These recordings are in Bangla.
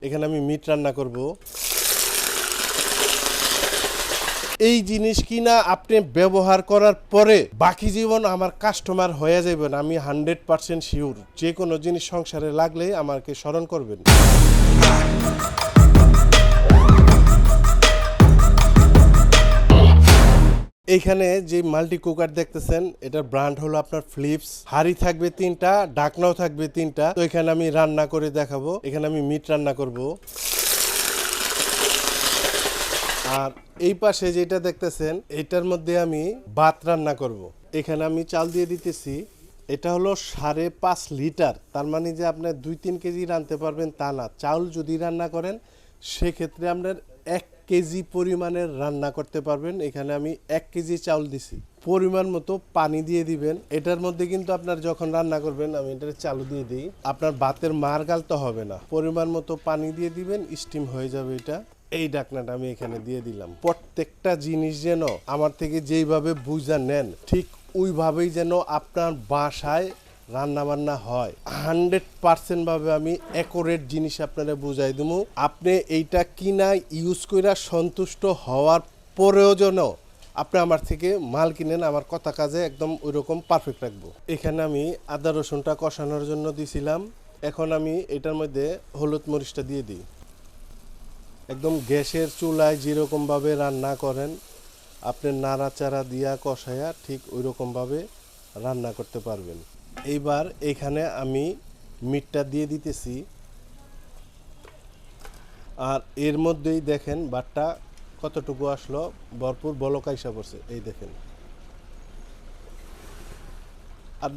এখানে আমি মিট রান্না করব। এই জিনিস কিনা আপনি ব্যবহার করার পরে বাকি জীবন আমার কাস্টমার হয়ে যাবেন, আমি 100% শিওর। যে কোনো জিনিস সংসারে লাগলে আমাকে স্মরণ করবেন। এইখানে যে মাল্টি কুকার দেখতেছেন, এটার ব্র্যান্ড হলো আপনার ফিলিপস। হাঁড়ি থাকবে 3টা, ঢাকনাও থাকবে 3টা। তো এখানে আমি রান্না করে দেখাবো। এখানে আমি মিট রান্না করব। আর এই পাশে যেটা দেখতেছেন, এটার মধ্যে আমি ভাত রান্না করব। এখানে আমি চাল দিয়ে দিতেছি। এটা হলো 5.5 লিটার। তার মানে যে আপনার 2-3 কেজি রাঁধতে পারবেন তা না। চাউল যদি রান্না করেন সেক্ষেত্রে আপনার 1 কেজি পরিমাণের রান্না করতে পারবেন। এখানে আমি 1 কেজি চাউল দিছি। পরিমাণ মতো পানি দিয়ে দিবেন। এটার মধ্যে কিন্তু আপনার যখন রান্না করবেন, আমি এটা চালু দিয়ে দিই, আপনার ভাতের মার গালতে হবে না। পরিমাণ মতো পানি দিয়ে দিবেন, স্টিম হয়ে যাবে এটা। এই ঢাকনাটা আমি এখানে দিয়ে দিলাম। প্রত্যেকটা জিনিস যেন আমার থেকে যেইভাবে বুঝা নেন, ঠিক ওইভাবেই যেন আপনার বাসায় রান্না বান্না হয়। 100% ভাবে আমি অ্যাকুরেট জিনিস আপনারা বুঝাই দেবো। আপনি এইটা কিনা ইউজ করে সন্তুষ্ট হওয়ার পরেও যেন আপনি আমার থেকে মাল কিনেন, আমার কথা কাজে একদম ওইরকম পারফেক্ট রাখবো। এখানে আমি আদা রসুনটা কষানোর জন্য দিছিলাম। এখন আমি এটার মধ্যে হলুদ মরিচটা দিয়ে দিই। একদম গ্যাসের চুলায় যেরকমভাবে রান্না করেন, আপনি নাড়াচাড়া দিয়া কষায়া ঠিক ওই রকমভাবে রান্না করতে পারবেন। এইবার এখানে আমি মিটটা দিয়ে দিতেছি। আর এর মধ্যেই দেখেন ভাতটা কতটুকু আসলো, ভরপুর বলক আইসা পড়ছে। এই দেখেন, আর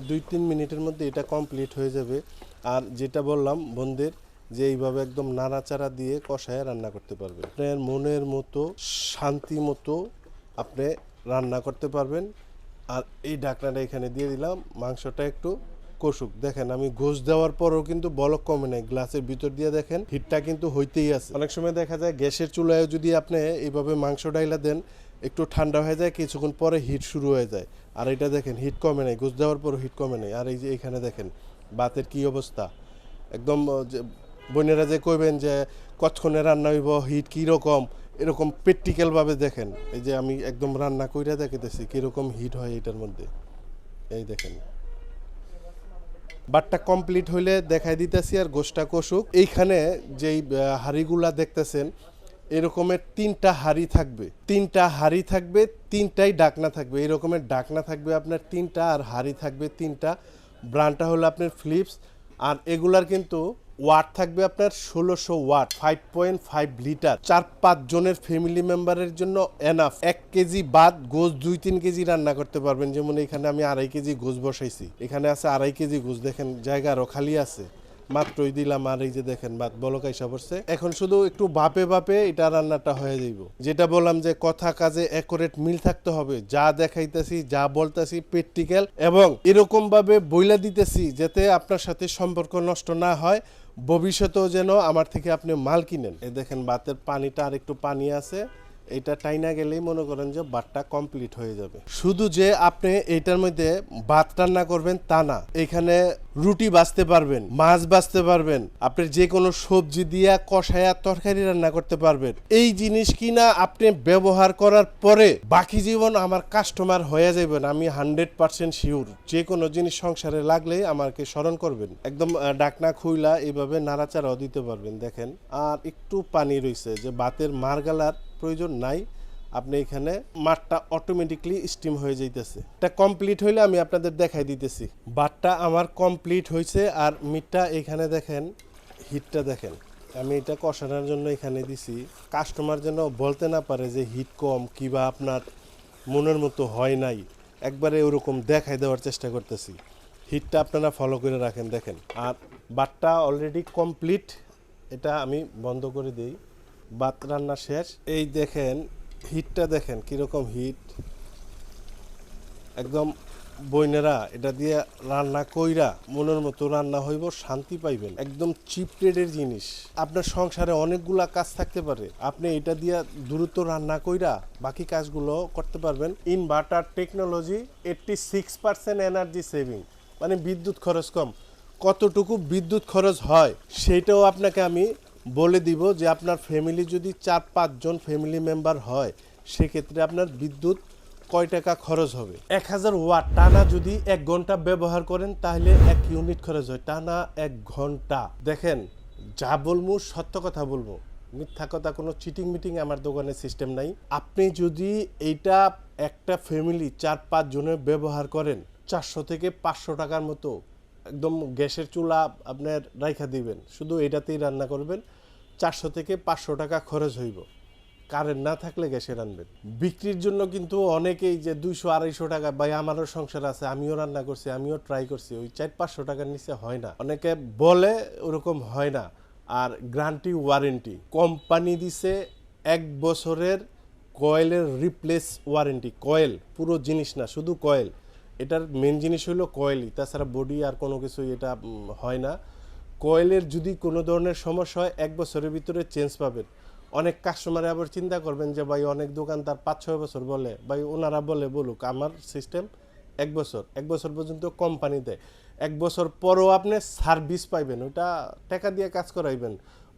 2-3 মিনিটের মধ্যে এটা কমপ্লিট হয়ে যাবে। আর যেটা বললাম বন্ধুদের, যে এইভাবে একদম নাড়াচাড়া দিয়ে কষায় রান্না করতে পারবেন। আপনার মনের মতো শান্তি মতো আপনি রান্না করতে পারবেন। আর এই ঢাকনাটা এখানে দিয়ে দিলাম। মাংসটা একটু কষুক। দেখেন আমি গোশ দেওয়ার পরও কিন্তু বলক কমে নাই। গ্লাসের ভিতর দিয়ে দেখেন হিটটা কিন্তু হইতেই আছে। অনেক সময় দেখা যায় গ্যাসের চুলায় যদি আপনি এইভাবে মাংস ডাইলা দেন, একটু ঠান্ডা হয়ে যায়, কিছুক্ষণ পরে হিট শুরু হয়ে যায়। আর এটা দেখেন হিট কমে নাই, গোশ দেওয়ার পরও হিট কমে নাই। আর এই যে এখানে দেখেন ভাতের কি অবস্থা, একদম বোনেরা যে কইবেন যে কতক্ষণে রান্না হইব, হিট কীরকম, এরকম প্র্যাকটিক্যালভাবে দেখেন। এই যে আমি একদম রান্না কইরা দেখাইতেছি কীরকম হিট হয় এটার মধ্যে। এই দেখেন বাটটা কমপ্লিট হইলে দেখাই দিতেছি। আর গোশটা কষুক। এইখানে যেই হাঁড়িগুলা দেখতেছেন, এরকমের 3টা হাঁড়ি থাকবে। 3টা হাঁড়ি থাকবে, 3টাই ঢাকনা থাকবে। এরকমের ঢাকনা থাকবে আপনার 3টা, আর হাঁড়ি থাকবে 3টা। ব্র্যান্ডটা হলো আপনার ফিলিপস। আর এগুলার কিন্তু ওয়াট থাকবে আপনার 1600 ওয়াট, 5.5 লিটার। 4-5 জনের ফ্যামিলি মেম্বারের জন্য এনাফ। 1 কেজি ভাত গোশ 2-3 কেজি রান্না করতে পারবেন। যেমন এখানে আমি 2.5 কেজি গোশ বসাইছি। এখানে আছে 2.5 কেজি গোশ। দেখেন জায়গা আরও খালি আছে, মাত্রই দিলাম। আর এই যে দেখেন ভাত বলকাইসা পড়ছে। এখন শুধু একটু বাপে বাপে এটা রান্নাটা হয়ে যাইব। যেটা বললাম যে কথা কাজে অ্যাকুরেট মিল থাকতে হবে। যা দেখাইতেছি, যা বলতেছি প্র্যাকটিক্যাল, এবং এরকম ভাবে বইলা দিতেছি যাতে আপনার সাথে সম্পর্ক নষ্ট না হয়, ভবিষ্যতেও যেন আমার থেকে আপনি মাল কিনেন। এই দেখেন ভাতের পানিটা আর একটু পানি আছে। এটা টাইনা গেলেই মনে করেন যে ভাতটা কমপ্লিট হয়ে যাবে। শুধু যে আপনি এইটার মধ্যে ভাত রান্না করবেন তা না, এখানে রুটি বাছতে পারবেন, মাছ বাছতে পারবেন, আপনি যে কোনো সবজি দিয়া কষায়া তরকারি রান্না করতে পারবেন। এই জিনিস কিনা আপনি ব্যবহার করার পরে বাকি জীবন আমার কাস্টমার হয়ে যাবেন, আমি 100% শিওর। যে কোনো জিনিস সংসারে লাগলে আমাকে স্মরণ করবেন। একদম ডাকনা খুইলা এইভাবে নাড়াচাড়াও দিতে পারবেন। দেখেন আর একটু পানি রয়েছে, যে ভাতের মারগালার প্রয়োজন নাই। আপনি এখানে মাঠটা অটোমেটিকলি স্টিম হয়ে যাইতেছে। এটা কমপ্লিট হইলে আমি আপনাদের দেখাই দিতেছি। ভাতটা আমার কমপ্লিট হয়েছে। আর মিটটা এখানে দেখেন, হিটটা দেখেন। আমি এটা কষানোর জন্য এখানে দিছি, কাস্টমার যেন বলতে না পারে যে হিট কম কিংবা আপনার মনের মতো হয় নাই। একবারে ওরকম দেখাই দেওয়ার চেষ্টা করতেছি। হিটটা আপনারা ফলো করে রাখেন। দেখেন আর ভাতটা অলরেডি কমপ্লিট। এটা আমি বন্ধ করে দিই। ভাত রান্না শেষ। এই দেখেন হিটটা দেখেন কীরকম হিট। একদম বইনেরা এটা দিয়ে রান্না কইরা মনের মতো রান্না হইব, শান্তি পাইবেন। একদম চিপ রেটের জিনিস। আপনার সংসারে অনেকগুলা কাজ থাকতে পারে, আপনি এটা দিয়ে দ্রুত রান্না কইরা বাকি কাজগুলো করতে পারবেন। ইনভার্টার টেকনোলজি, 86% এনার্জি সেভিং, মানে বিদ্যুৎ খরচ কম। কতটুকু বিদ্যুৎ খরচ হয় সেটাও আপনাকে আমি বলে দিব যে আপনার ফ্যামিলি যদি 4-5 জন ফ্যামিলি মেম্বার হয় সেক্ষেত্রে আপনার বিদ্যুৎ কয় টাকা খরচ হবে। 1000 ওয়াট টানা যদি 1 ঘন্টা ব্যবহার করেন তাহলে 1 ইউনিট খরচ হয় টানা 1 ঘন্টা। দেখেন, যা বলবো সত্য কথা বলবো, মিথ্যা কথা কোনো চিটিং মিটিং আমার দোকানে সিস্টেম নাই। আপনি যদি এইটা একটা ফ্যামিলি 4-5 জনের ব্যবহার করেন 400 থেকে 500 টাকার মতো একদম গ্যাসের চুলা আপনার রাইখা দিবেন, শুধু এটাতেই রান্না করবেন, 400 থেকে 500 টাকা খরচ হইব। কারেন্ট না থাকলে গ্যাসে রান্নবেন। বিক্রির জন্য কিন্তু অনেকেই যে 200-250 টাকা, ভাই আমারও সংসার আছে, আমিও রান্না করছি, আমিও ট্রাই করছি, ওই 400-500 টাকার নিচে হয় না। অনেকে বলে ওরকম হয় না। আর গ্যারান্টি ওয়ারেন্টি কোম্পানি দিছে 1 বছরের কয়েলের রিপ্লেস ওয়ারেন্টি। কয়েল পুরো জিনিস না, শুধু কয়েল। এটার মেন জিনিস হলো কয়েলই, তাছাড়া বডি আর কোনো কিছু এটা হয় না। কয়েলের যদি কোনো ধরনের সমস্যা হয় 1 বছরের ভিতরে চেঞ্জ পাবেন। অনেক কাস্টমারে আবার চিন্তা করবেন যে ভাই অনেক দোকানদার 5-6 বছর বলে, ভাই ওনারা বলুক, আমার সিস্টেম 1 বছর। 1 বছর পর্যন্ত কোম্পানি দেয়। 1 বছর পরও আপনি সার্ভিস পাইবেন, ওটা টাকা দিয়ে কাজ করাইবেন,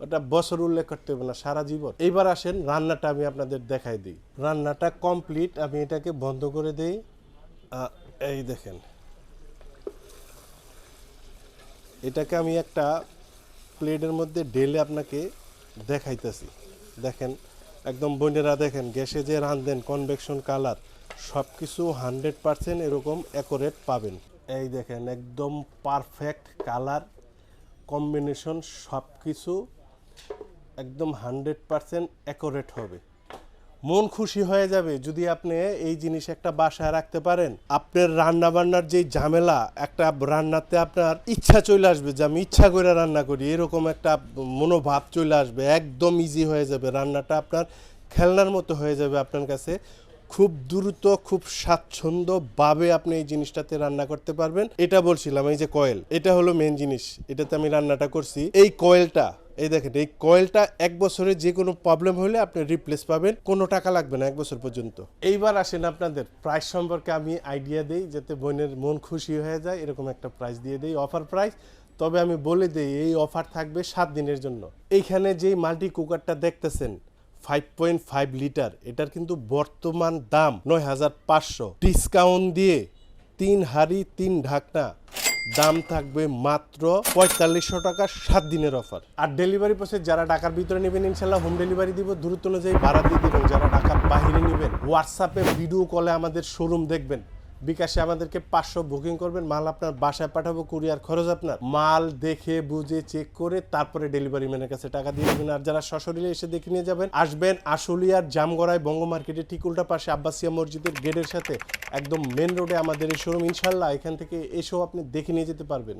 ওটা বছর উল্লেখ করতে হবে না, সারা জীবন। এইবার আসেন রান্নাটা আমি আপনাদের দেখাই দিই। রান্নাটা কমপ্লিট, আমি এটাকে বন্ধ করে দিই। এই দেখেন, এটাকে আমি একটা প্লেটের মধ্যে ঢেলে আপনাকে দেখাইতেছি। দেখেন একদম বোনেরা, দেখেন গ্যাসে যে রাঁধেন কনভেকশন কালার সব কিছু 100% এরকম অ্যাকুরেট পাবেন। এই দেখেন একদম পারফেক্ট কালার কম্বিনেশন, সব কিছু একদম 100% অ্যাকুরেট হবে। মন খুশি হয়ে যাবে যদি আপনি এই জিনিস একটা বাসায় রাখতে পারেন। আপনার রান্না বান্নার যেই ঝামেলা, একটা রান্নাতে আপনার ইচ্ছা চলে আসবে যে আমি ইচ্ছা করে রান্না করি, এরকম একটা মনোভাব চলে আসবে, একদম ইজি হয়ে যাবে রান্নাটা, আপনার খেলনার মতো হয়ে যাবে আপনার কাছে। খুব দ্রুত, খুব স্বাচ্ছন্দ্যভাবে আপনি এই জিনিসটাতে রান্না করতে পারবেন। এটা বলছিলাম, এই যে কয়েল, এটা হলো মেন জিনিস, এটাতে আমি রান্নাটা করছি। এই কয়েলটা, এই দেখেন, এই কয়েলটা 1 বছরে যে কোনো প্রবলেম হলে আপনি রিপ্লেস পাবেন, কোনো টাকা লাগবে না 1 বছর পর্যন্ত। এইবার আসেন আপনাদের প্রাইস সম্পর্কে আমি আইডিয়া দেই, যাতে বোনের মন খুশি হয়ে যায়, এরকম একটা প্রাইস দিয়ে দেই, অফার প্রাইস। তবে আমি বলে দিই এই অফার থাকবে 7 দিনের জন্য। এইখানে যেই মাল্টি কুকারটা দেখতেছেন 5.5 লিটার, এটার কিন্তু বর্তমান দাম 9500, ডিসকাউন্ট দিয়ে 3 হাঁড়ি 3 ঢাকনা দাম থাকবে মাত্র 4500 টাকা, 7 দিনের অফার। আর ডেলিভারি প্রসেস যারা ঢাকার ভিতরে নেবেন ইনশাল্লাহ হোম ডেলিভারি দিব, দূরত্ব অনুযায়ী ভাড়া দিয়ে দেবেন। যারা ঢাকার বাইরে নেবেন হোয়াটসঅ্যাপে ভিডিও কলে আমাদের শোরুম দেখবেন, বিকাশে আমাদেরকে 500 বুকিং করবেন, মাল আপনার বাসায় পাঠাবো, কুরিয়ার খরচ আপনার। মাল দেখে বুঝে চেক করে তারপরে ডেলিভারি ম্যানের কাছে টাকা দিয়ে দেবেন। আর যারা সশরীরে এসে দেখে নিয়ে যাবেন, আসবেন আশুলিয়ার জামগড়ায় বঙ্গ মার্কেটের ঠিক উল্টা পাশে আব্বাসিয়া মসজিদের গেটের সাথে একদম মেন রোডে আমাদের এই শোরুম। ইনশাল্লাহ এখান থেকে এসেও আপনি দেখে নিয়ে যেতে পারবেন।